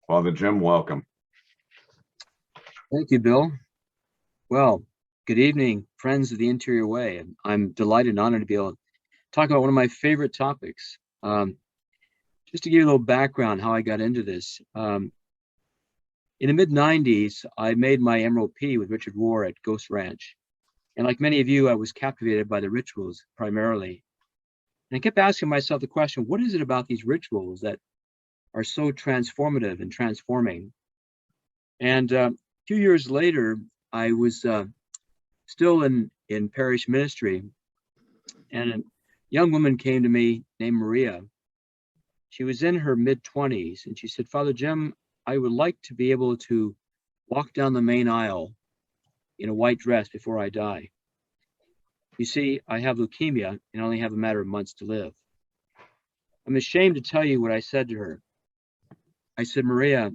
Father Jim, welcome. Thank you, Bill. Well, good evening, friends of the Interior Way. And I'm delighted and honored to be able to talk about one of my favorite topics. Just to give you a little background how I got into this. In the mid 90s, I made my MROP with Richard Rohr at Ghost Ranch. And like many of you, I was captivated by the rituals primarily. And I kept asking myself the question, what is it about these rituals that are so transformative and transforming? And a few years later, I was still in parish ministry, and a young woman came to me named Maria. She was in her mid-20s, and she said, Father Jim, I would like to be able to walk down the main aisle in a white dress before I die. You see, I have leukemia and only have a matter of months to live. I'm ashamed to tell you what I said to her. I said, Maria,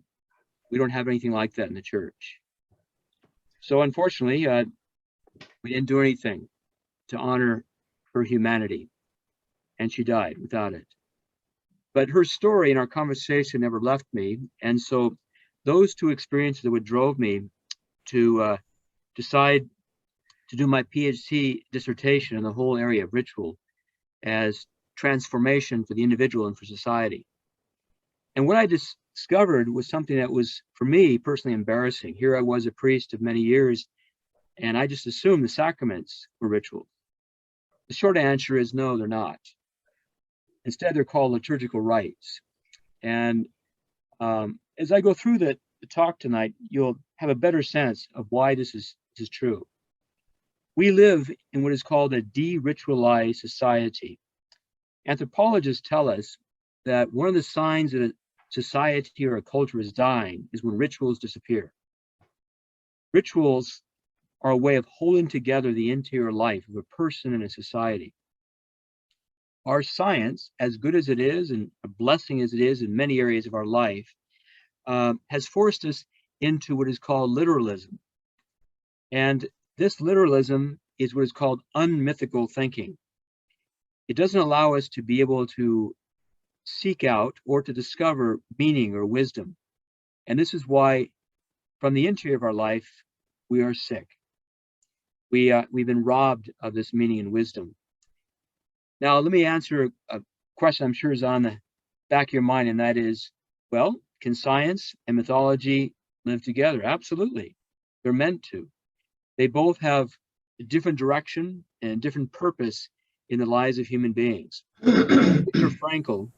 we don't have anything like that in the church. So unfortunately, we didn't do anything to honor her humanity, and she died without it. But her story and our conversation never left me, and so those two experiences are what drove me to decide to do my PhD dissertation in the whole area of ritual as transformation for the individual and for society. And what I discovered was something that was, for me, personally embarrassing. Here I was, a priest of many years, and I just assumed the sacraments were rituals. The short answer is no, they're not. Instead, they're called liturgical rites. And as I go through the talk tonight, you'll have a better sense of why this is true. We live in what is called a de-ritualized society. Anthropologists tell us that one of the signs that a society or a culture is dying is when rituals disappear. Rituals are a way of holding together the interior life of a person and a society. Our science, as good as it is and a blessing as it is in many areas of our life, has forced us into what is called literalism. And this literalism is what is called unmythical thinking. It doesn't allow us to be able to seek out or to discover meaning or wisdom. And this is why, from the interior of our life, we are sick. We've been robbed of this meaning and wisdom. Now, let me answer a question I'm sure is on the back of your mind, and that is, well, can science and mythology live together? Absolutely. They're meant to. They both have a different direction and a different purpose in the lives of human beings. Viktor Frankl,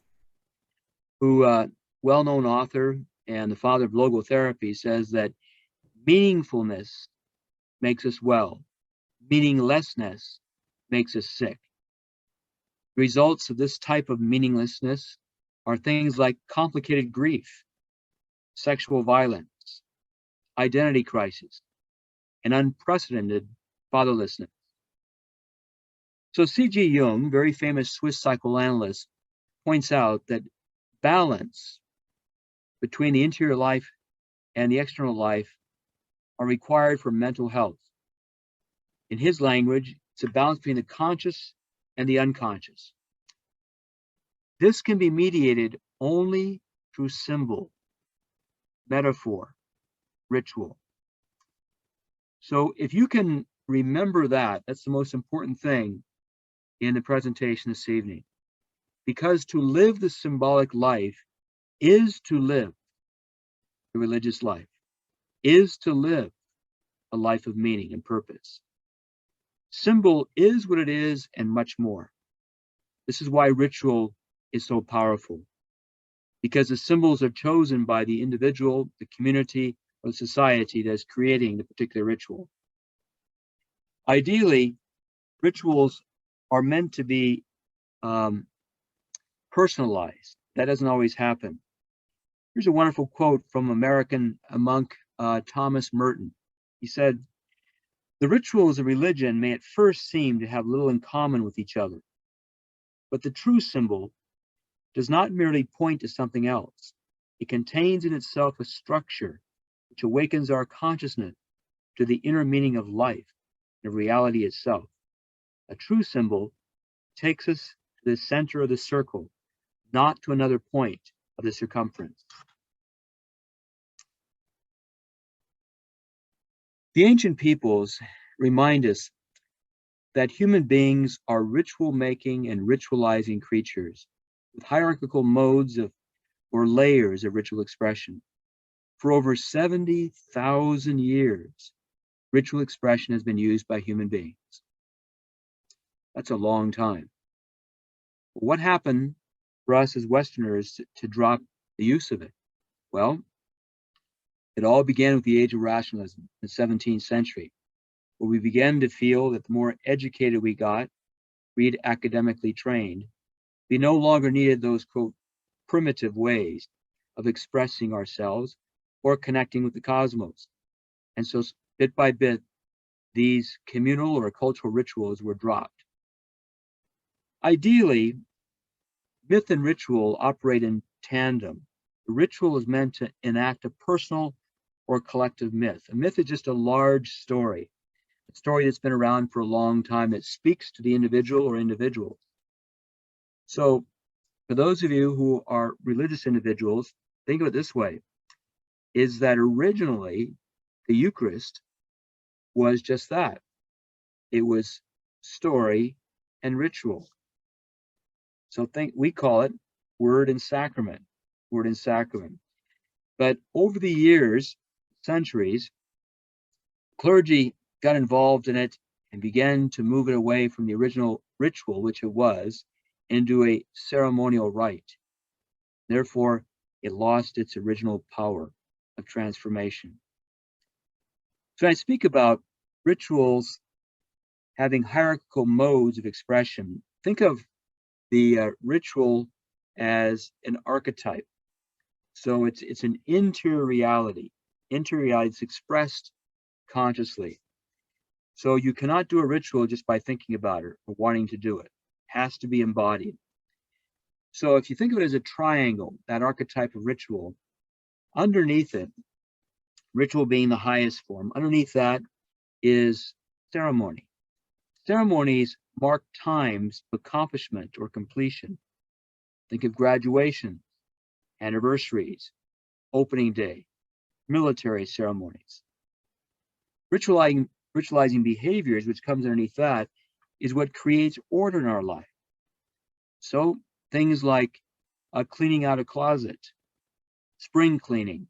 who well-known author and the father of logotherapy, says that meaningfulness makes us well. Meaninglessness makes us sick. Results of this type of meaninglessness are things like complicated grief, sexual violence, identity crisis, and unprecedented fatherlessness. So C.G. Jung, very famous Swiss psychoanalyst, points out that balance between the interior life and the external life are required for mental health. In his language, it's a balance between the conscious and the unconscious. This can be mediated only through symbol, metaphor, ritual. So if you can remember that, that's the most important thing in the presentation this evening. Because to live the symbolic life is to live the religious life, is to live a life of meaning and purpose. Symbol is what it is and much more. This is why ritual is so powerful, because the symbols are chosen by the individual, the community, or the society that's creating the particular ritual. Ideally, rituals are meant to be personalized. That doesn't always happen. Here's a wonderful quote from American monk Thomas Merton. He said, "The rituals of religion may at first seem to have little in common with each other, but the true symbol does not merely point to something else. It contains in itself a structure which awakens our consciousness to the inner meaning of life and of reality itself. A true symbol takes us to the center of the circle, not to another point of the circumference." The ancient peoples remind us that human beings are ritual-making and ritualizing creatures with hierarchical modes of or layers of ritual expression. For over 70,000 years, ritual expression has been used by human beings. That's a long time. What happened for us as Westerners to drop the use of it? Well, it all began with the age of rationalism in the 17th century, where we began to feel that the more educated we got, read academically trained, we no longer needed those, quote, primitive ways of expressing ourselves or connecting with the cosmos. And so bit by bit, these communal or cultural rituals were dropped. Ideally, myth and ritual operate in tandem. The ritual is meant to enact a personal or collective myth. A myth is just a large story, a story that's been around for a long time that speaks to the individual or individuals. So for those of you who are religious individuals, think of it this way, is that originally the Eucharist was just that. It was story and ritual. So we call it word and sacrament, word and sacrament. But over the years, centuries, clergy got involved in it and began to move it away from the original ritual, which it was, into a ceremonial rite. Therefore, it lost its original power of transformation. So I speak about rituals having hierarchical modes of expression. Think of the ritual as an archetype. So it's an interior reality. Interior reality is expressed consciously. So you cannot do a ritual just by thinking about it or wanting to do it. It has to be embodied. So if you think of it as a triangle, that archetype of ritual, underneath it, ritual being the highest form, underneath that is ceremony. Ceremonies mark times of accomplishment or completion. Think of graduation, anniversaries, opening day, military ceremonies. Ritualizing behaviors, which comes underneath that, is what creates order in our life. So things like cleaning out a closet, spring cleaning,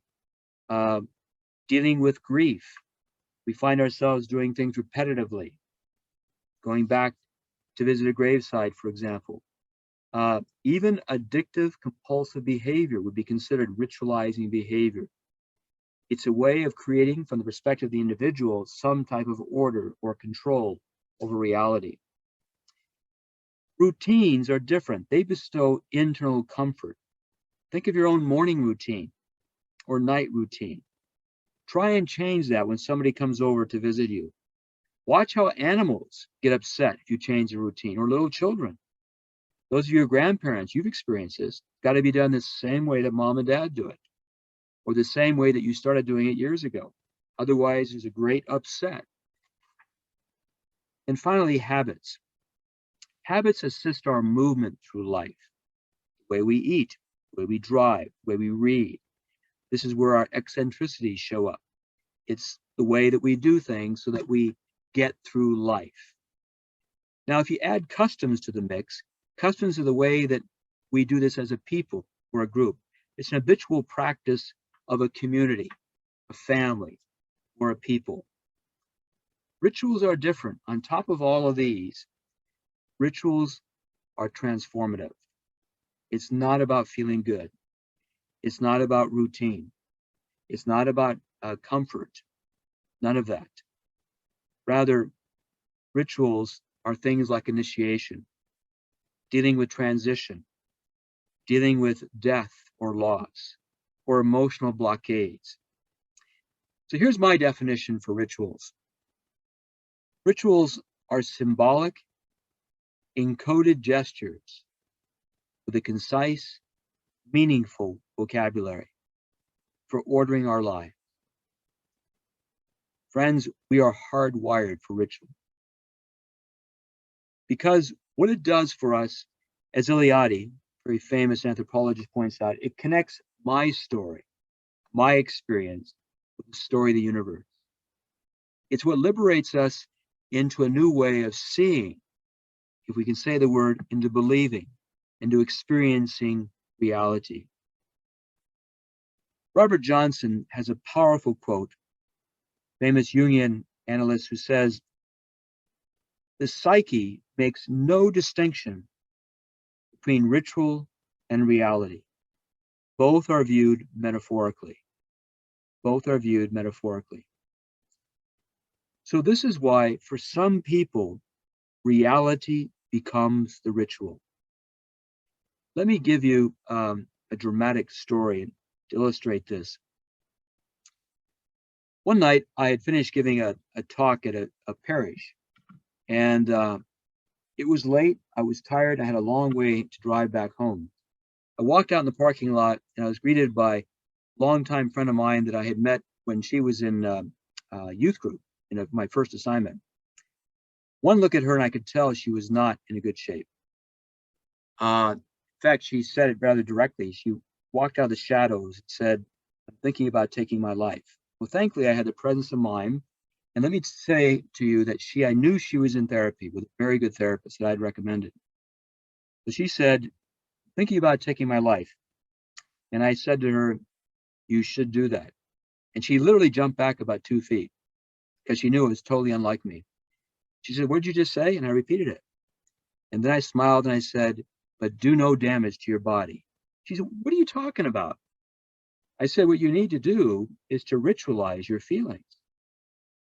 dealing with grief. We find ourselves doing things repetitively, going back to visit a graveside, for example. Even addictive compulsive behavior would be considered ritualizing behavior. It's a way of creating, from the perspective of the individual, some type of order or control over reality. Routines are different. They bestow internal comfort. Think of your own morning routine or night routine. Try and change that when somebody comes over to visit you. Watch how animals get upset if you change the routine, or little children. Those of you grandparents, you've experienced this. It's got to be done the same way that mom and dad do it, or the same way that you started doing it years ago. Otherwise, there's a great upset. And finally, habits. Habits assist our movement through life. The way we eat, the way we drive, the way we read. This is where our eccentricities show up. It's the way that we do things so that we get through life. Now, if you add customs to the mix, customs are the way that we do this as a people or a group. It's an habitual practice of a community, a family, or a people. Rituals are different. On top of all of these, rituals are transformative. It's not about feeling good. It's not about routine. It's not about comfort. None of that. Rather, rituals are things like initiation, dealing with transition, dealing with death or loss, or emotional blockades. So here's my definition for rituals. Rituals are symbolic, encoded gestures with a concise, meaningful vocabulary for ordering our life. Friends, we are hardwired for ritual. Because what it does for us, as Illiadi, very famous anthropologist, points out, it connects my story, my experience, with the story of the universe. It's what liberates us into a new way of seeing, if we can say the word, into believing, into experiencing reality. Robert Johnson has a powerful quote, famous Jungian analyst, who says, "The psyche makes no distinction between ritual and reality. Both are viewed metaphorically. Both are viewed metaphorically." So this is why, for some people, reality becomes the ritual. Let me give you a dramatic story to illustrate this. One night, I had finished giving a talk at a parish, and it was late. I was tired. I had a long way to drive back home. I walked out in the parking lot, and I was greeted by a longtime friend of mine that I had met when she was in youth group, my first assignment. One look at her, and I could tell she was not in a good shape. In fact, she said it rather directly. She walked out of the shadows and said, "I'm thinking about taking my life." Well, thankfully, I had the presence of mind. And let me say to you that I knew she was in therapy with a very good therapist that I'd recommended. So she said, "Thinking about taking my life." And I said to her, "You should do that." And she literally jumped back about 2 feet because she knew it was totally unlike me. She said, "What did you just say?" And I repeated it. And then I smiled and I said, "But do no damage to your body." She said, "What are you talking about?" I said, "What you need to do is to ritualize your feelings.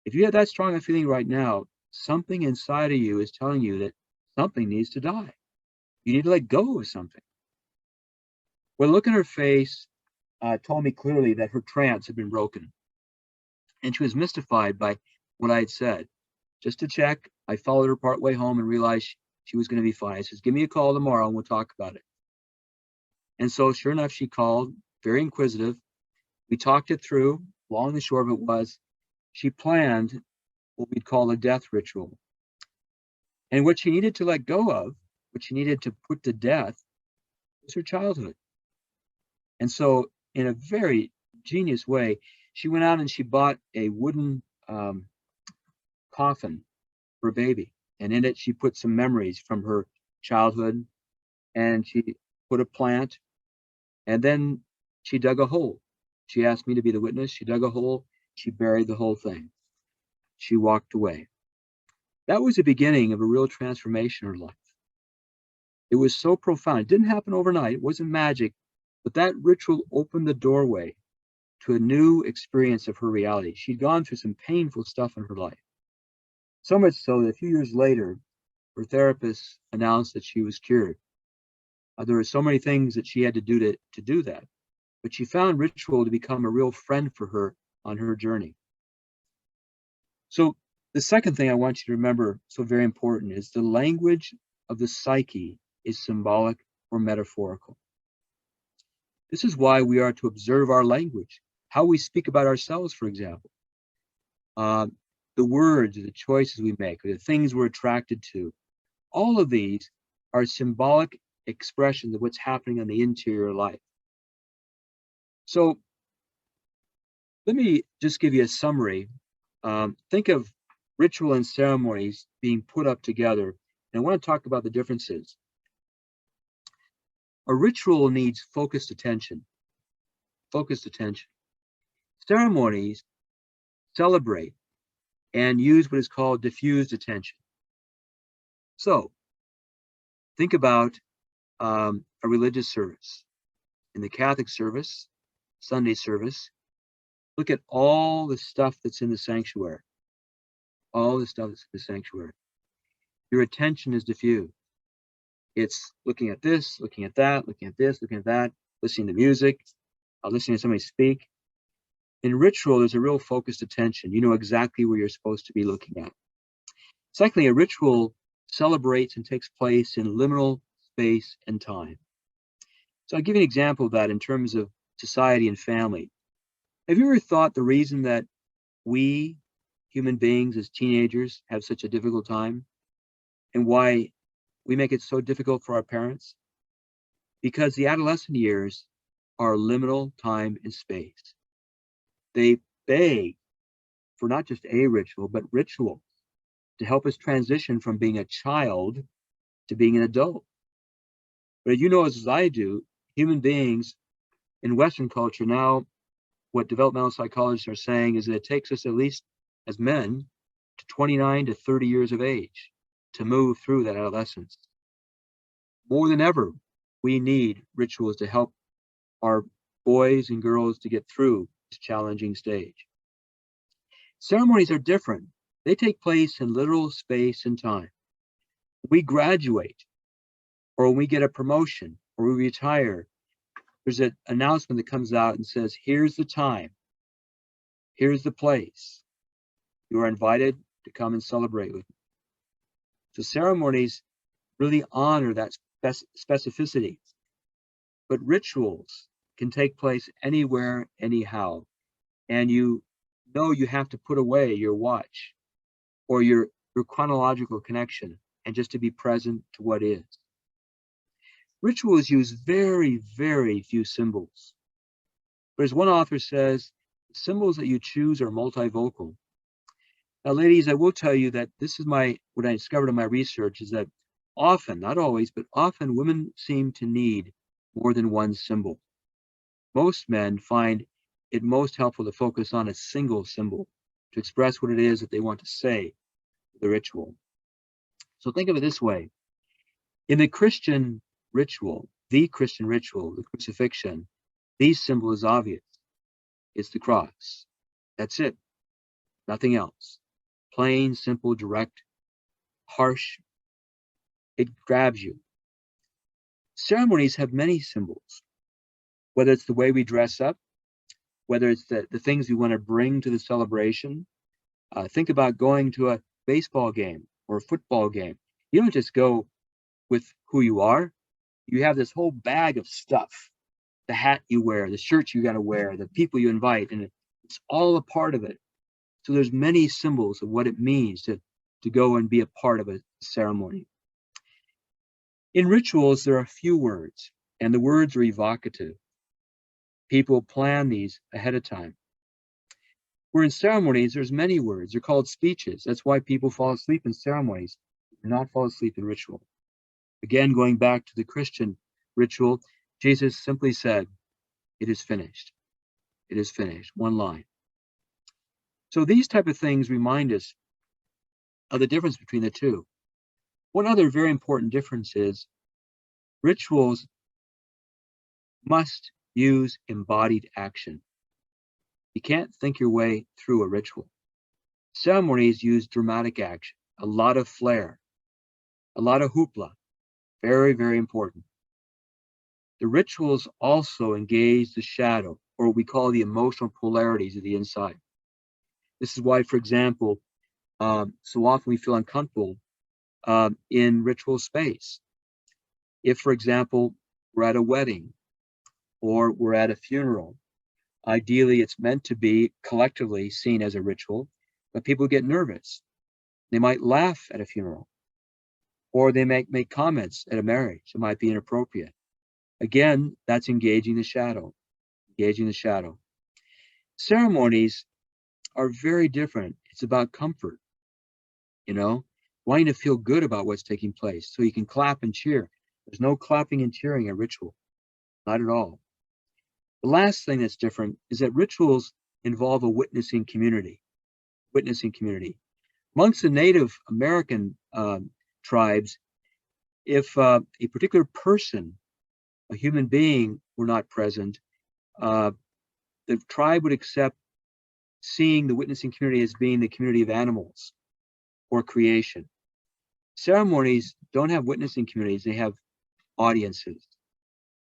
If you have that strong a feeling right now, something inside of you is telling you that something needs to die. You need to let go of something." Well, the look in her face told me clearly that her trance had been broken. And she was mystified by what I had said. Just to check, I followed her part way home and realized she was going to be fine. I says, "Give me a call tomorrow and we'll talk about it." And so sure enough, she called, very inquisitive. We talked it through. Long and short of it was, she planned what we'd call a death ritual. And what she needed to let go of, what she needed to put to death, was her childhood. And so in a very genius way, she went out and she bought a wooden coffin for a baby. And in it, she put some memories from her childhood, and she put a plant, and then she dug a hole. She asked me to be the witness. She dug a hole. She buried the whole thing. She walked away. That was the beginning of a real transformation in her life. It was so profound. It didn't happen overnight. It wasn't magic, but that ritual opened the doorway to a new experience of her reality. She'd gone through some painful stuff in her life. So much so that a few years later, her therapist announced that she was cured. There were so many things that she had to do to do that, but she found ritual to become a real friend for her on her journey. So the second thing I want you to remember, so very important, is the language of the psyche is symbolic or metaphorical. This is why we are to observe our language, how we speak about ourselves, for example. The words, the choices we make, the things we're attracted to, all of these are symbolic expressions of what's happening in the interior life. So let me just give you a summary. Think of ritual and ceremonies being put up together. And I want to talk about the differences. A ritual needs focused attention. Focused attention. Ceremonies celebrate and use what is called diffused attention. So think about a religious service. In the Catholic service, Sunday service, look at all the stuff that's in the sanctuary. All the stuff that's in the sanctuary. Your attention is diffused. It's looking at this, looking at that, looking at this, looking at that, listening to music, listening to somebody speak. In ritual, there's a real focused attention. You know exactly where you're supposed to be looking at. Secondly, a ritual celebrates and takes place in liminal space and time. So I'll give you an example of that in terms of society and family. Have you ever thought the reason that we, human beings as teenagers, have such a difficult time and why we make it so difficult for our parents? Because the adolescent years are liminal time and space. They beg for not just a ritual, but rituals to help us transition from being a child to being an adult. But you know, as I do, human beings in Western culture now, what developmental psychologists are saying is that it takes us, at least as men, to 29 to 30 years of age to move through that adolescence. More than ever, we need rituals to help our boys and girls to get through this challenging stage. Ceremonies are different. They take place in literal space and time. We graduate, or when we get a promotion, or we retire, there's an announcement that comes out and says, here's the time, here's the place. You are invited to come and celebrate with me. So ceremonies really honor that specificity. But rituals can take place anywhere, anyhow. And you know you have to put away your watch or your chronological connection and just to be present to what is. Rituals use very, very few symbols. But as one author says, symbols that you choose are multivocal. Now, ladies, I will tell you that this is what I discovered in my research is that often, not always, but often women seem to need more than one symbol. Most men find it most helpful to focus on a single symbol to express what it is that they want to say, the ritual. So think of it this way. In the Christian ritual, the crucifixion, the symbol is obvious. It's the cross. That's it. Nothing else. Plain, simple, direct, harsh. It grabs you. Ceremonies have many symbols, whether it's the way we dress up, whether it's the things we want to bring to the celebration. Think about going to a baseball game or a football game. You don't just go with who you are. You have this whole bag of stuff, the hat you wear, the shirt you got to wear, the people you invite, and it's all a part of it. So there's many symbols of what it means to go and be a part of a ceremony. In rituals, there are few words, and the words are evocative. People plan these ahead of time. Where in ceremonies, there's many words. They're called speeches. That's why people fall asleep in ceremonies, do not fall asleep in ritual. Again, going back to the Christian ritual, Jesus simply said, "It is finished. It is finished." One line. So these type of things remind us of the difference between the two. One other very important difference is rituals must use embodied action. You can't think your way through a ritual. Ceremonies use dramatic action, a lot of flair, a lot of hoopla. Very, very important. The rituals also engage the shadow, or what we call the emotional polarities of the inside. This is why, for example, so often we feel uncomfortable in ritual space. If, for example, we're at a wedding or we're at a funeral, ideally it's meant to be collectively seen as a ritual, but people get nervous. They might laugh at a funeral, or they make comments at a marriage that might be inappropriate. Again, that's engaging the shadow, engaging the shadow. Ceremonies are very different. It's about comfort, wanting to feel good about what's taking place so you can clap and cheer. There's no clapping and cheering in ritual, not at all. The last thing that's different is that rituals involve a witnessing community. Amongst the Native American tribes, if a particular person, a human being, were not present, the tribe would accept seeing the witnessing community as being the community of animals or creation. Ceremonies don't have witnessing communities, they have audiences.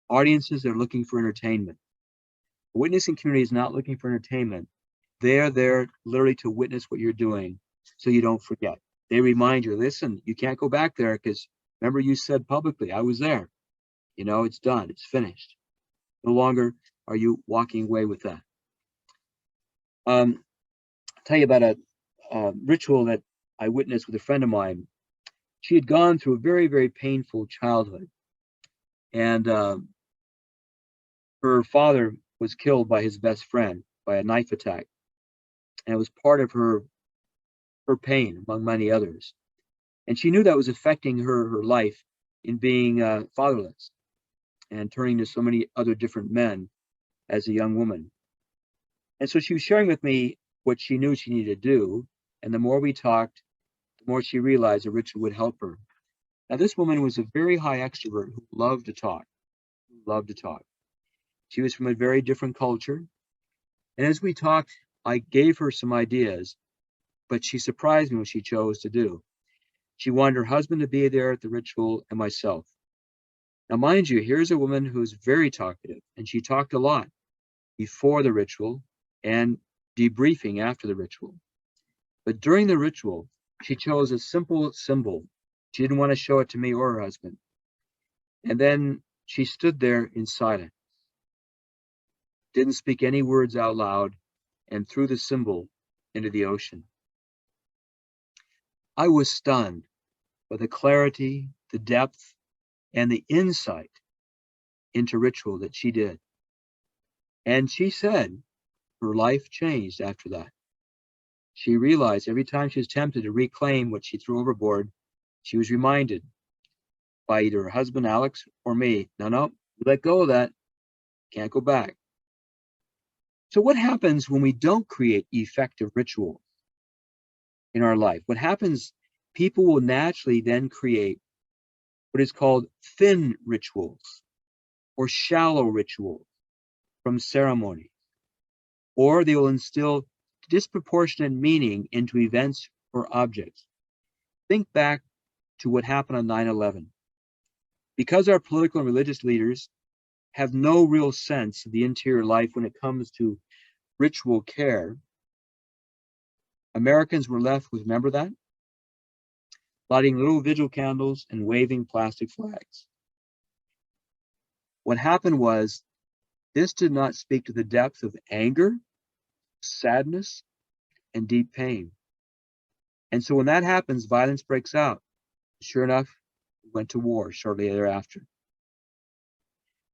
Audiences are looking for entertainment. The witnessing community is not looking for entertainment. They're there literally to witness what you're doing so you don't forget. They remind you, listen, you can't go back there because remember you said publicly, I was there. It's done, it's finished. No longer are you walking away with that. I'll tell you about a ritual that I witnessed with a friend of mine. She had gone through a very, very painful childhood. And her father was killed by his best friend by a knife attack. And it was part of her pain, among many others. And she knew that was affecting her life in being fatherless and turning to so many other different men as a young woman. And so she was sharing with me what she knew she needed to do. And the more we talked, the more she realized a ritual would help her. Now, this woman was a very high extrovert who loved to talk, loved to talk. She was from a very different culture. And as we talked, I gave her some ideas, but she surprised me what she chose to do. She wanted her husband to be there at the ritual and myself. Now, mind you, here's a woman who's very talkative, and she talked a lot before the ritual and debriefing after the ritual. But during the ritual, she chose a simple symbol. She didn't want to show it to me or her husband. And then she stood there in silence, didn't speak any words out loud, and threw the symbol into the ocean. I was stunned by the clarity, the depth, and the insight into ritual that she did. And she said her life changed after that. She realized every time she was tempted to reclaim what she threw overboard, she was reminded by either her husband, Alex, or me, no, let go of that. Can't go back. So what happens when we don't create effective rituals in our life? What happens, people will naturally then create what is called thin rituals or shallow rituals from ceremonies, or they will instill disproportionate meaning into events or objects. Think back to what happened on 9/11. Because our political and religious leaders have no real sense of the interior life when it comes to ritual care, Americans were left with, remember that? Lighting little vigil candles and waving plastic flags. What happened was, this did not speak to the depth of anger, sadness, and deep pain. And so when that happens, violence breaks out. Sure enough, we went to war shortly thereafter.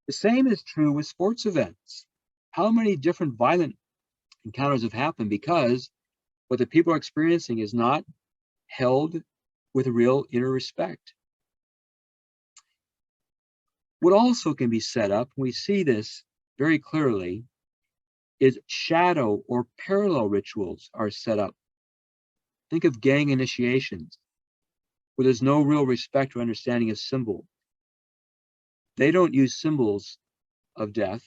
The same is true with sports events. How many different violent encounters have happened because what the people are experiencing is not held with real inner respect. What also can be set up, we see this very clearly, is shadow or parallel rituals are set up. Think of gang initiations, where there's no real respect or understanding of symbol. They don't use symbols of death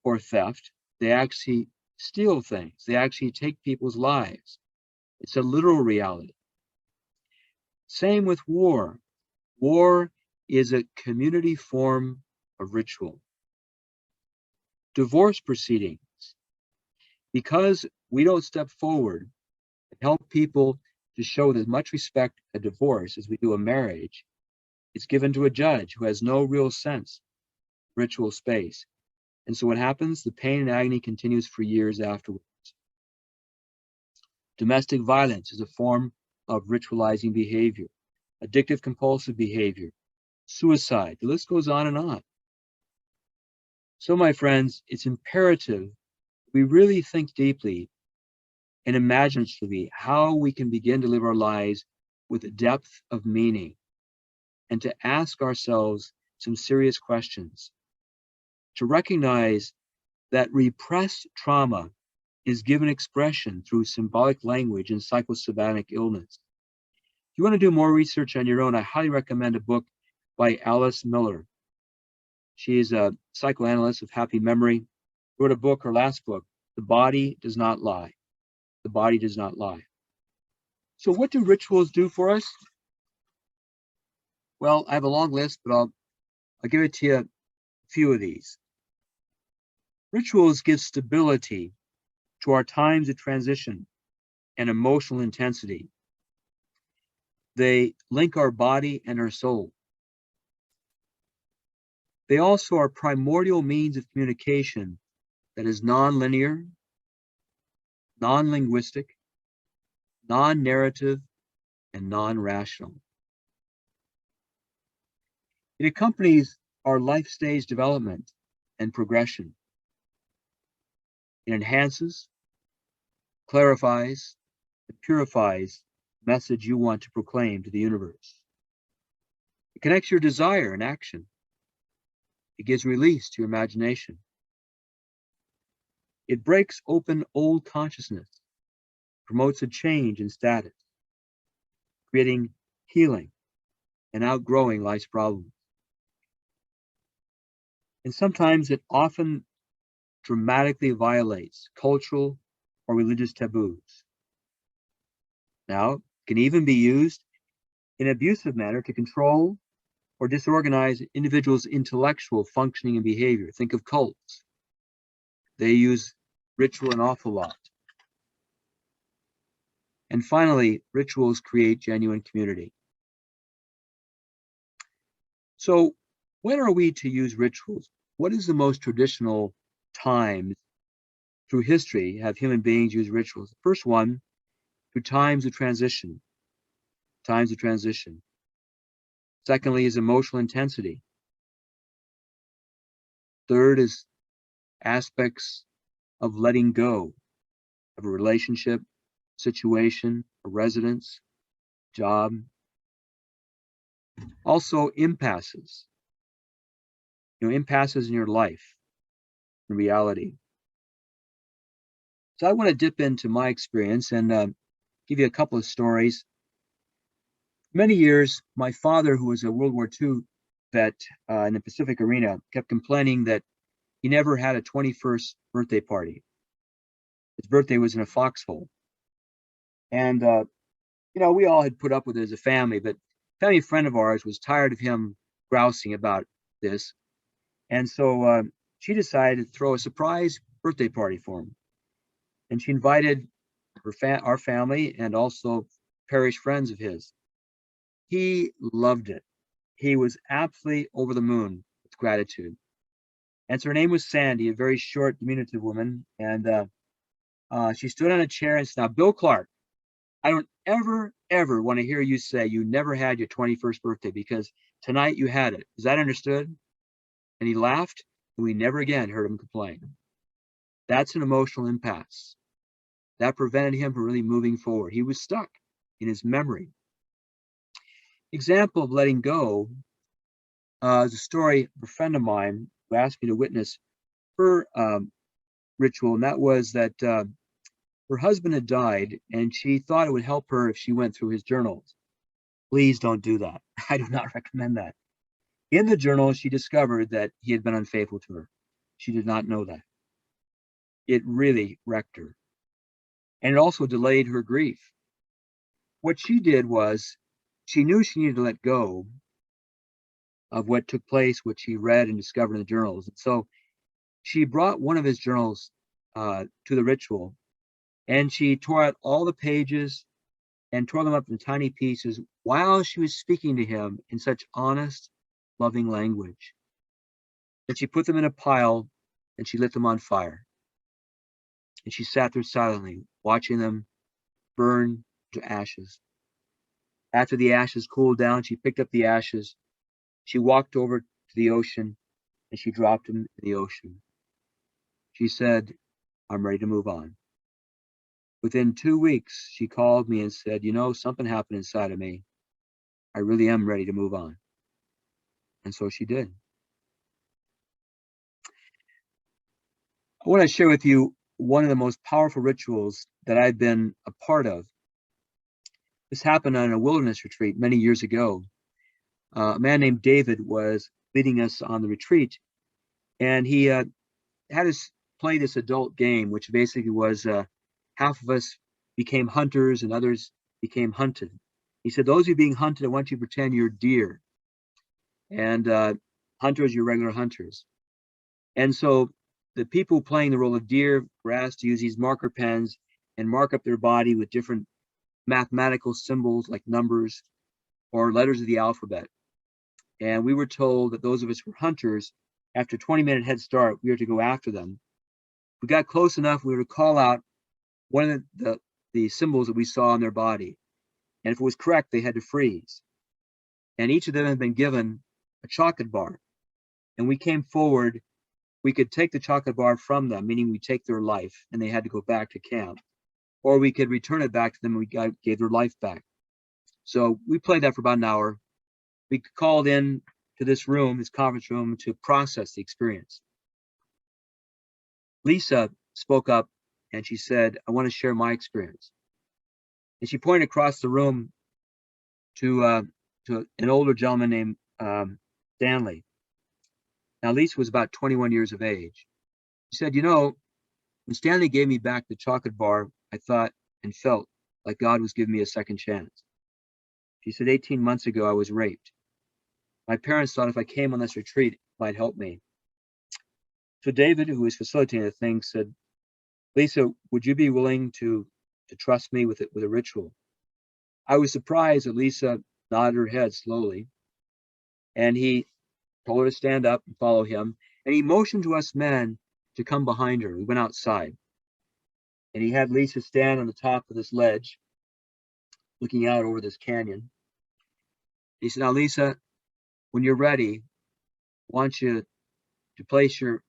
or theft. They actually steal things. They actually take people's lives. It's a literal reality. Same with war. War is a community form of ritual. Divorce proceedings. Because we don't step forward and help people to show as much respect a divorce as we do a marriage, it's given to a judge who has no real sense of ritual space. And so what happens? The pain and agony continues for years afterwards. Domestic violence is a form of ritualizing behavior. Addictive compulsive behavior, suicide, the list goes on and on. So my friends, it's imperative we really think deeply and imaginatively how we can begin to live our lives with a depth of meaning and to ask ourselves some serious questions. To recognize that repressed trauma is given expression through symbolic language in psychosomatic illness. If you want to do more research on your own, I highly recommend a book by Alice Miller. She is a psychoanalyst of happy memory. Wrote a book, her last book, The Body Does Not Lie. The Body Does Not Lie. So what do rituals do for us? Well, I have a long list, but I'll give it to you, a few of these. Rituals give stability to our times of transition and emotional intensity. They link our body and our soul. They also are primordial means of communication that is non-linear, non-linguistic, non-narrative, and non-rational. It accompanies our life stage development and progression. It enhances, clarifies, and purifies the message you want to proclaim to the universe. It connects your desire and action. It gives release to your imagination. It breaks open old consciousness, promotes a change in status, creating healing and outgrowing life's problems. And sometimes it often dramatically violates cultural or religious taboos. Now, it can even be used in an abusive manner to control or disorganize individuals' intellectual functioning and behavior. Think of cults. They use ritual an awful lot. And finally, rituals create genuine community. So, when are we to use rituals? What is the most traditional times through history have human beings use rituals? The first one, through times of transition. Times of transition. Secondly, is emotional intensity. Third is aspects of letting go of a relationship, situation, a residence, job. Also, impasses. Impasses in your life, in reality. So I want to dip into my experience and give you a couple of stories. Many years, my father, who was a World War II vet in the Pacific arena, kept complaining that he never had a 21st birthday party. His birthday was in a foxhole. And, we all had put up with it as a family, but a family friend of ours was tired of him grousing about this. And so she decided to throw a surprise birthday party for him. And she invited our family and also parish friends of his. He loved it. He was absolutely over the moon with gratitude. And so her name was Sandy, a very short, diminutive woman. And she stood on a chair and said, "Now, Bill Clarke, I don't ever want to hear you say you never had your 21st birthday, because tonight you had it. Is that understood?" And he laughed, and we never again heard him complain. That's an emotional impasse. That prevented him from really moving forward. He was stuck in his memory. Example of letting go is a story of a friend of mine who asked me to witness her ritual, and that was that her husband had died, and she thought it would help her if she went through his journals. Please don't do that. I do not recommend that. In the journal, she discovered that he had been unfaithful to her. She did not know that. It really wrecked her. And it also delayed her grief. What she did was, she knew she needed to let go of what took place, what she read and discovered in the journals. And so she brought one of his journals to the ritual, and she tore out all the pages and tore them up in tiny pieces while she was speaking to him in such honest, loving language. And she put them in a pile and she lit them on fire. And she sat there silently, watching them burn to ashes. After the ashes cooled down, she picked up the ashes. She walked over to the ocean and she dropped them in the ocean. She said, "I'm ready to move on." Within 2 weeks, she called me and said, "Something happened inside of me. I really am ready to move on." And so she did. I want to share with you one of the most powerful rituals that I've been a part of. This happened on a wilderness retreat many years ago. A man named David was leading us on the retreat, and he had us play this adult game, which basically was half of us became hunters and others became hunted. He said, "Those of you being hunted, I want you to pretend you're deer, and hunters, you're regular hunters." And so the people playing the role of deer were asked to use these marker pens and mark up their body with different mathematical symbols like numbers or letters of the alphabet. And we were told that those of us who were hunters, after a 20-minute head start, we were to go after them. We got close enough, we were to call out one of the symbols that we saw on their body. And if it was correct, they had to freeze. And each of them had been given a chocolate bar. And we came forward, we could take the chocolate bar from them, meaning we take their life, and they had to go back to camp. or we could return it back to them and we gave their life back. So we played that for about an hour. We called in to this room, this conference room, to process the experience. Lisa spoke up and she said, I want to share my experience. And she pointed across the room to an older gentleman named Stanley. Now, Lisa was about 21 years of age. She said, you know, when Stanley gave me back the chocolate bar, I thought and felt like God was giving me a second chance. She said, 18 months ago, I was raped. My parents thought if I came on this retreat, it might help me. So David, who was facilitating the thing, said, Lisa, would you be willing to trust me with a ritual? I was surprised that Lisa nodded her head slowly, and he told her to stand up and follow him, and he motioned to us men to come behind her. We went outside, and he had Lisa stand on the top of this ledge, looking out over this canyon. He said, now, Lisa, when you're ready, I want you to place your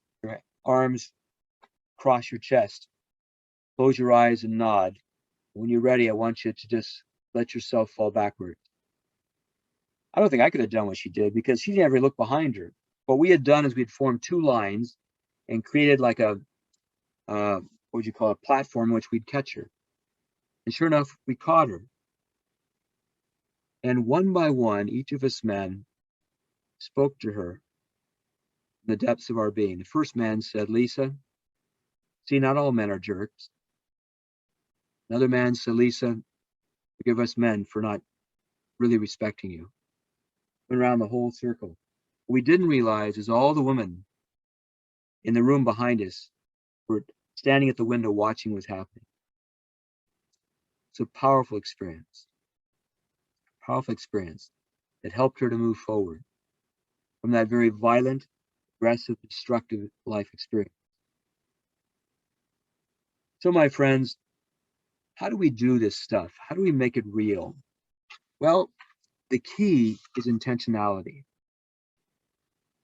arms across your chest, close your eyes and nod. When you're ready, I want you to just let yourself fall backward. I don't think I could have done what she did because she never looked behind her. What we had done is we had formed two lines and created like a, what would you call it, a platform in which we'd catch her. And sure enough, we caught her. And one by one, each of us men spoke to her in the depths of our being. The first man said, Lisa, see, not all men are jerks. Another man said, Lisa, forgive us men for not really respecting you. Went around the whole circle. What we didn't realize is all the women in the room behind us were standing at the window watching what was happening. It's a powerful experience that helped her to move forward from that very violent, aggressive, destructive life experience. So, my friends, how do we do this stuff? How do we make it real? Well, the key is intentionality.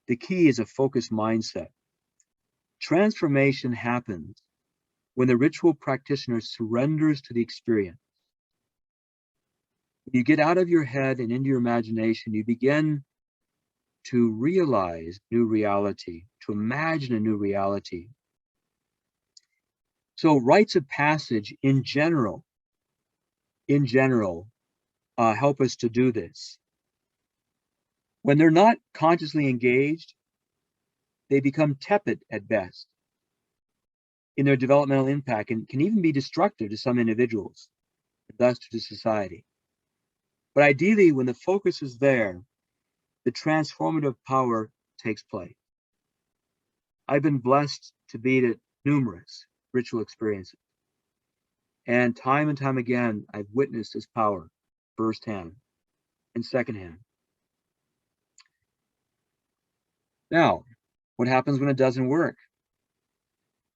The key is a focused mindset. Transformation happens when the ritual practitioner surrenders to the experience. When you get out of your head and into your imagination, you begin to realize new reality, to imagine a new reality. So rites of passage in general, help us to do this. When they're not consciously engaged, they become tepid at best in their developmental impact and can even be destructive to some individuals, and thus to society. But ideally, when the focus is there, the transformative power takes place. I've been blessed to be at numerous ritual experiences. And time again, I've witnessed this power firsthand and secondhand. Now, what happens when it doesn't work?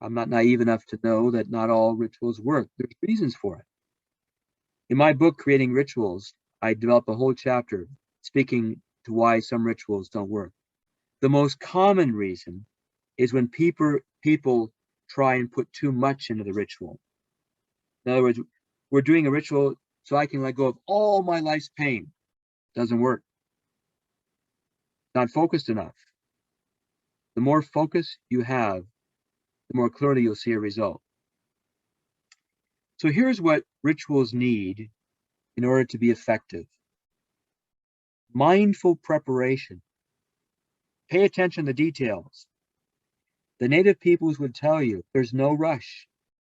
I'm not naive enough to know that not all rituals work. There's reasons for it. In my book, Creating Rituals, I developed a whole chapter speaking to why some rituals don't work. The most common reason is when people try and put too much into the ritual. In other words, we're doing a ritual so I can let go of all my life's pain. Doesn't work. Not focused enough. The more focus you have, the more clearly you'll see a result. So here's what rituals need in order to be effective. Mindful preparation. Pay attention to the details. The native peoples would tell you there's no rush.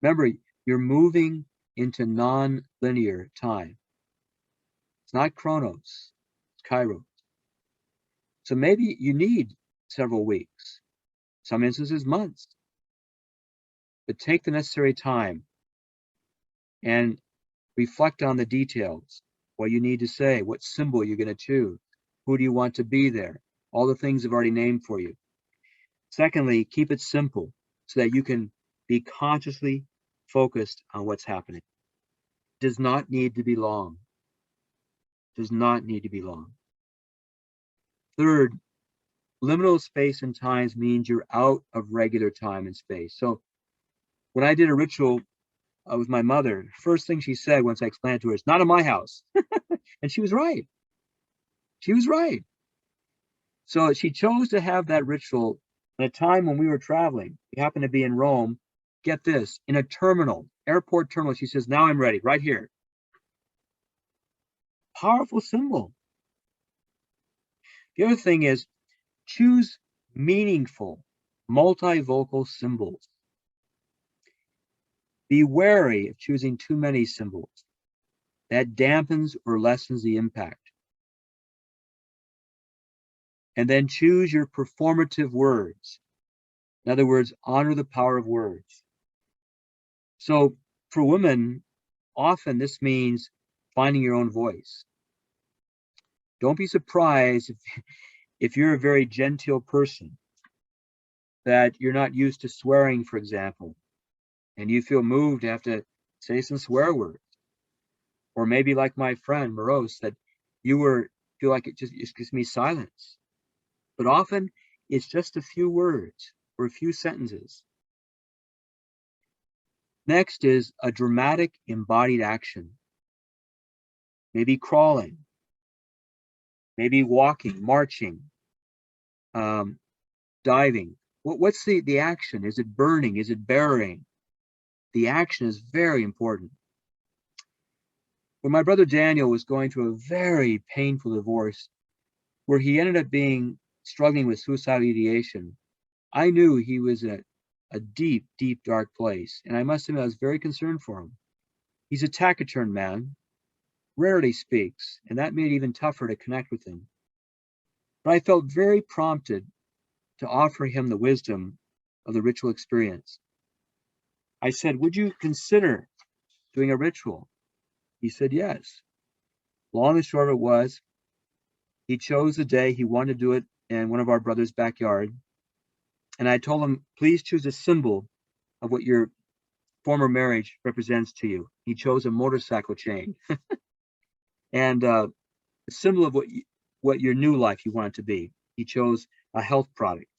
Remember, you're moving into non-linear time. It's not chronos, it's kairos. So maybe you need several weeks, some instances months. But take the necessary time and reflect on the details, what you need to say, what symbol you're going to choose, who do you want to be there, all the things I've already named for you. Secondly, keep it simple so that you can be consciously focused on what's happening. It does not need to be long. It does not need to be long. Third, liminal space and times means you're out of regular time and space. So when I did a ritual with my mother. First thing she said once I explained it to her, "It's not in my house." And she was right. She was right. So she chose to have that ritual at a time when we were traveling. We happened to be in Rome. Get this, in a terminal, airport terminal. She says, "Now I'm ready, right here." Powerful symbol. The other thing is, choose meaningful, multivocal symbols. Be wary of choosing too many symbols. That dampens or lessens the impact. And then choose your performative words. In other words, honor the power of words. So for women, often this means finding your own voice. Don't be surprised if you're a very genteel person, that you're not used to swearing, for example, and you feel moved to have to say some swear words. Or maybe like my friend Morose, that you feel like it just gives me silence. But often it's just a few words or a few sentences. Next is a dramatic embodied action. Maybe crawling, maybe walking, marching, diving. What's the action? Is it burning? Is it burying? The action is very important. When my brother Daniel was going through a very painful divorce, where he ended up struggling with suicidal ideation, I knew he was in a deep, deep, dark place. And I must admit, I was very concerned for him. He's a taciturn man, rarely speaks, and that made it even tougher to connect with him. But I felt very prompted to offer him the wisdom of the ritual experience. I said, "Would you consider doing a ritual?" He said, "Yes." Long and short of it was, he chose the day he wanted to do it in one of our brother's backyard. And I told him, "Please choose a symbol of what your former marriage represents to you." He chose a motorcycle chain. And a symbol of what your new life you want it to be. He chose a health product.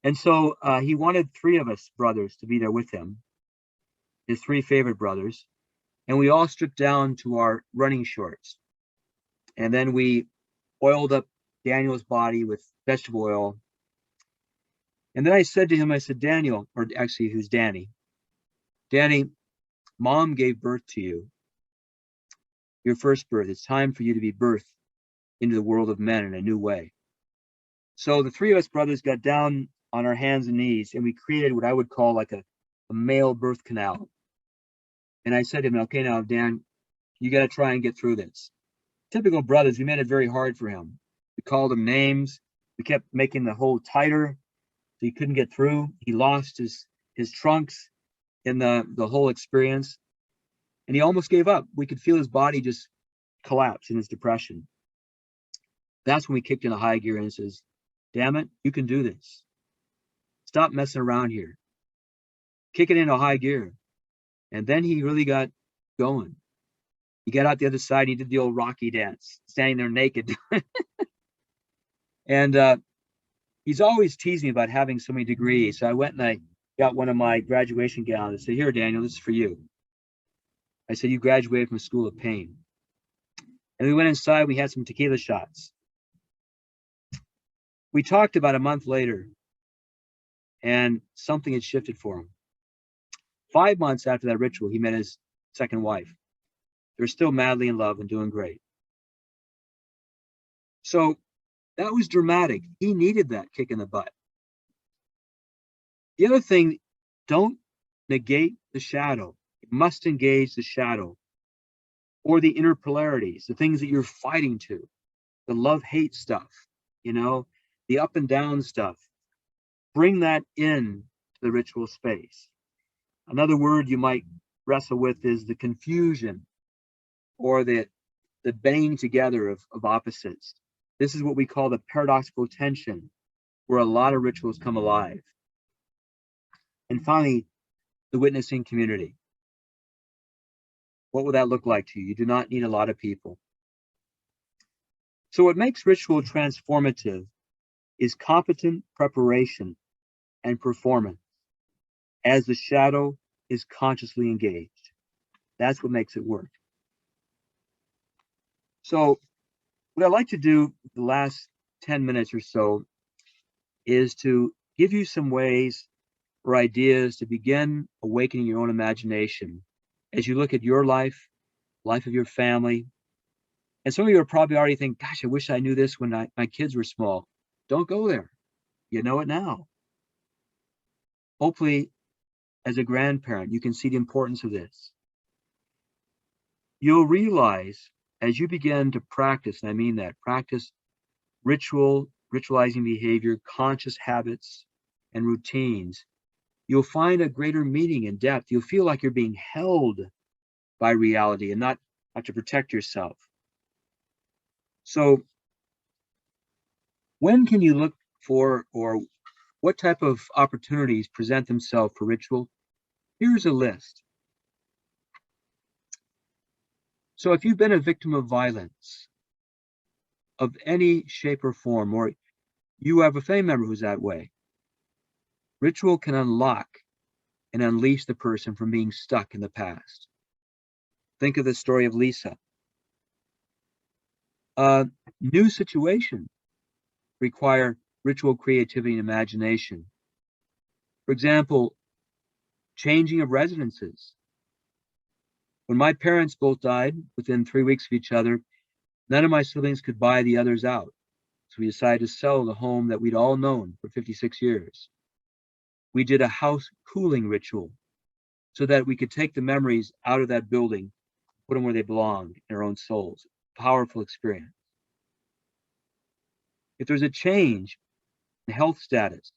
And so he wanted 3 of us brothers to be there with him, his 3 favorite brothers. And we all stripped down to our running shorts. And then we oiled up Daniel's body with vegetable oil. And then I said to him, I said, "Daniel," or actually who's Danny, "Danny, Mom gave birth to you, your first birth. It's time for you to be birthed into the world of men in a new way." So the 3 of us brothers got down on our hands and knees, and we created what I would call like a male birth canal. And I said to him, "Okay, now, Dan, you got to try and get through this." Typical brothers, we made it very hard for him. We called him names. We kept making the hole tighter so he couldn't get through. He lost his trunks in the whole experience, and he almost gave up. We could feel his body just collapse in his depression. That's when we kicked into high gear and says, "Damn it, you can do this. Stop messing around here." Kick it into high gear. And then he really got going. He got out the other side. He did the old Rocky dance, standing there naked. And he's always teased me about having so many degrees. So I went and I got one of my graduation gowns and said, "Here, Daniel, this is for you." I said, "You graduated from School of Pain." And we went inside. We had some tequila shots. We talked about a month later, and something had shifted for him. 5 months after that ritual, he met his second wife. They're still madly in love and doing great. So that was dramatic. He needed that kick in the butt. The other thing, don't negate the shadow. You must engage the shadow, or the inner polarities, the things that you're fighting to, the love-hate stuff, the up and down stuff. Bring that in to the ritual space. Another word you might wrestle with is the confusion, or the banging together of opposites. This is what we call the paradoxical tension, where a lot of rituals come alive. And finally, the witnessing community. What would that look like to you? You do not need a lot of people. So what makes ritual transformative is competent preparation and performance as the shadow is consciously engaged. That's what makes it work. So what I'd like to do the last 10 minutes or so is to give you some ways or ideas to begin awakening your own imagination as you look at your life, life of your family. And some of you are probably already thinking, gosh, I wish I knew this when my kids were small. Don't go there. You know it now. Hopefully, as a grandparent, you can see the importance of this. You'll realize as you begin to practice, and I mean that, practice ritualizing behavior, conscious habits, and routines, you'll find a greater meaning and depth. You'll feel like you're being held by reality and not to protect yourself. So when can you look for, or what type of opportunities present themselves for ritual? Here's a list. So if you've been a victim of violence of any shape or form, or you have a family member who's that way, ritual can unlock and unleash the person from being stuck in the past. Think of the story of Lisa. New situations require ritual creativity and imagination. For example, changing of residences. When my parents both died within 3 weeks of each other, none of my siblings could buy the others out. So we decided to sell the home that we'd all known for 56 years. We did a house cooling ritual so that we could take the memories out of that building, put them where they belonged in our own souls. Powerful experience. If there's a change in health status,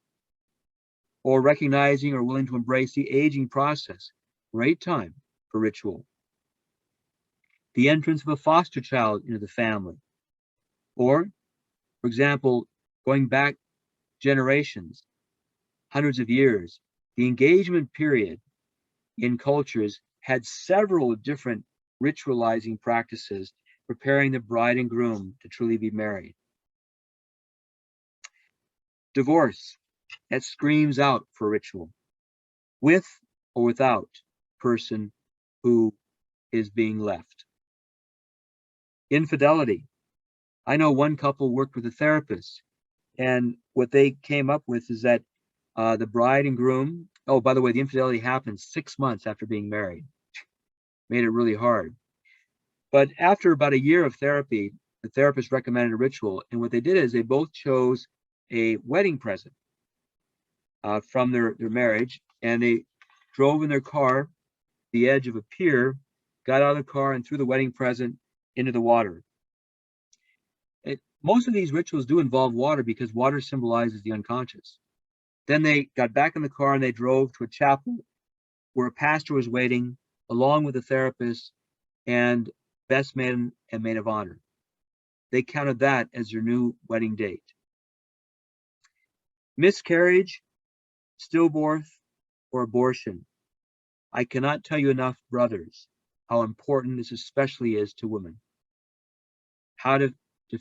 or recognizing or willing to embrace the aging process, great time for ritual. The entrance of a foster child into the family, or, for example, going back generations, hundreds of years, the engagement period in cultures had several different ritualizing practices preparing the bride and groom to truly be married. Divorce, that screams out for ritual, with or without person who is being left. Infidelity. I know one couple worked with a therapist, and what they came up with is that the bride and groom, oh, by the way, the infidelity happened 6 months after being married. Made it really hard. But after about a year of therapy, the therapist recommended a ritual, and what they did is they both chose a wedding present from their marriage, and they drove in their car the edge of a pier, got out of the car and threw the wedding present into the water. Most of these rituals do involve water because water symbolizes the unconscious. Then they got back in the car and they drove to a chapel where a pastor was waiting along with a therapist and best man and maid of honor. They counted that as their new wedding date. Miscarriage, stillbirth, or abortion. I cannot tell you enough, brothers, how important this especially is to women. How to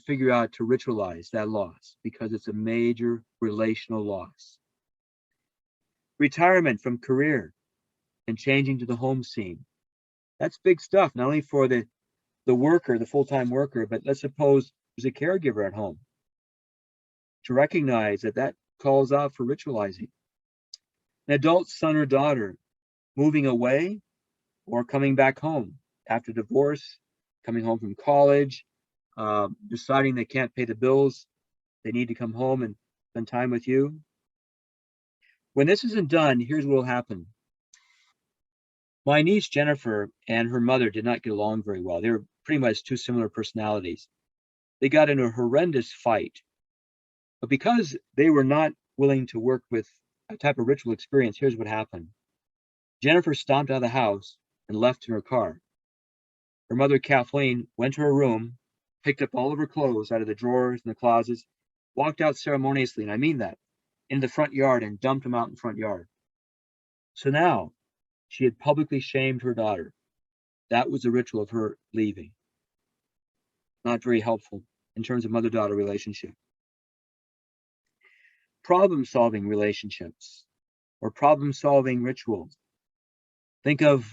figure out to ritualize that loss, because it's a major relational loss. Retirement from career and changing to the home scene. That's big stuff, not only for the worker, the full-time worker, but let's suppose there's a caregiver at home. To recognize that calls out for ritualizing. An adult son or daughter moving away or coming back home after divorce, coming home from college, deciding they can't pay the bills, they need to come home and spend time with you. When this isn't done, here's what will happen. My niece Jennifer and her mother did not get along very well. They were pretty much two similar personalities. They got in a horrendous fight. But because they were not willing to work with a type of ritual experience, here's what happened. Jennifer stomped out of the house and left in her car. Her mother, Kathleen, went to her room, picked up all of her clothes out of the drawers and the closets, walked out ceremoniously, and I mean that, into the front yard and dumped them out in the front yard. So now she had publicly shamed her daughter. That was the ritual of her leaving. Not very helpful in terms of mother-daughter relationship. Problem-solving relationships or problem-solving rituals. Think of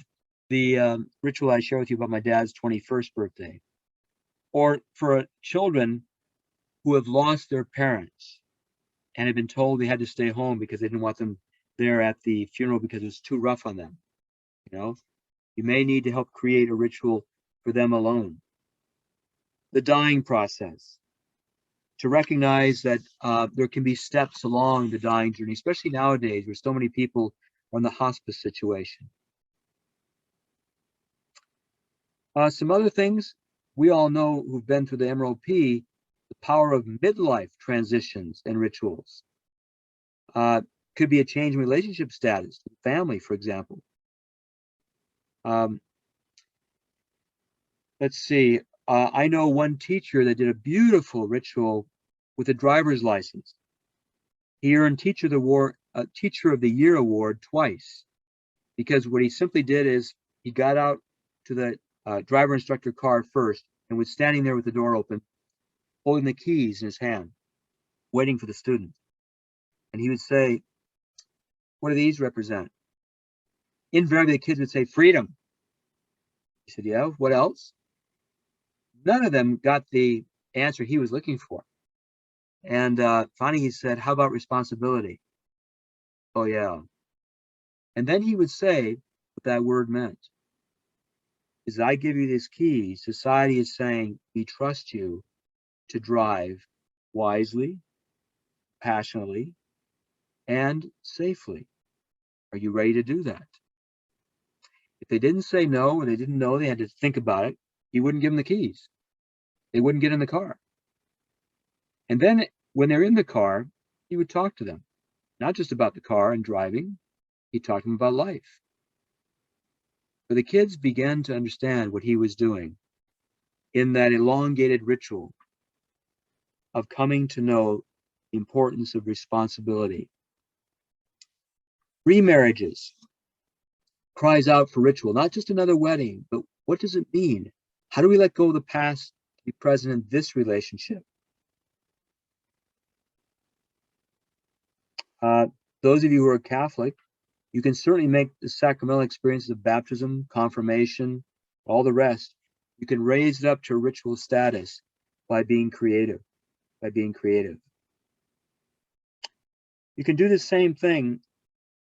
the ritual I shared with you about my dad's 21st birthday, or for children who have lost their parents and have been told they had to stay home because they didn't want them there at the funeral because it was too rough on them. You know, you may need to help create a ritual for them alone. The dying process, to recognize that there can be steps along the dying journey, especially nowadays where so many people are in the hospice situation. Some other things we all know who've been through the MROP, the power of midlife transitions and rituals. Could be a change in relationship status, family, for example. Let's see. I know one teacher that did a beautiful ritual with a driver's license. He earned Teacher of the Year award twice, because what he simply did is he got out to the driver instructor car first and was standing there with the door open, holding the keys in his hand, waiting for the student. And he would say, "What do these represent?" Invariably, the kids would say, "Freedom." He said, "Yeah, what else?" None of them got the answer he was looking for. And finally he said, "How about responsibility?" "Oh, yeah." And then he would say what that word meant. Is, I give you this key. Society is saying, we trust you to drive wisely, passionately, and safely. Are you ready to do that? If they didn't say no, or they didn't know, they had to think about it, he wouldn't give them the keys. They wouldn't get in the car. And then when they're in the car, he would talk to them, not just about the car and driving. He talked to them about life. But the kids began to understand what he was doing in that elongated ritual of coming to know the importance of responsibility. Remarriages cries out for ritual, not just another wedding, but what does it mean? How do we let go of the past to be present in this relationship? Those of you who are Catholic, you can certainly make the sacramental experiences of baptism, confirmation, all the rest. You can raise it up to a ritual status by being creative. You can do the same thing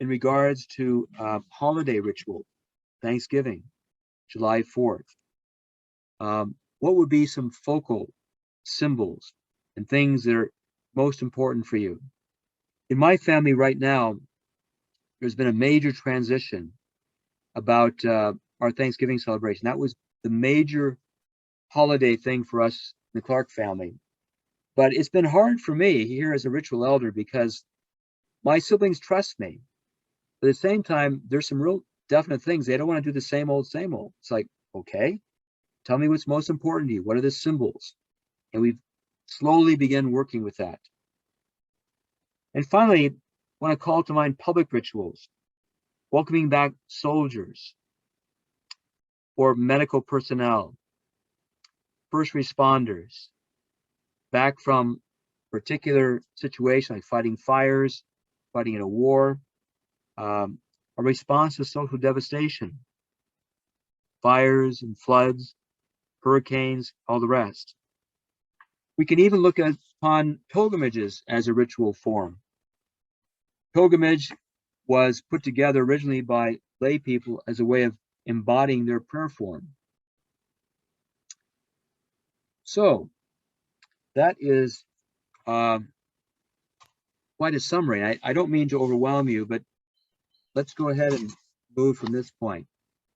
in regards to holiday ritual, Thanksgiving, July 4th. What would be some focal symbols and things that are most important for you? In my family right now, there's been a major transition about our Thanksgiving celebration. That was the major holiday thing for us in the Clarke family. But it's been hard for me here as a ritual elder because my siblings trust me. But at the same time, there's some real definite things. They don't want to do the same old, same old. It's like, okay, tell me what's most important to you. What are the symbols? And we've slowly begun working with that. And finally, I want to call to mind public rituals, welcoming back soldiers or medical personnel, first responders, back from particular situation like fighting fires, fighting in a war, a response to social devastation, fires and floods, hurricanes, all the rest. We can even look upon pilgrimages as a ritual form. Pilgrimage was put together originally by lay people as a way of embodying their prayer form. So that is quite a summary. I don't mean to overwhelm you, but let's go ahead and move from this point.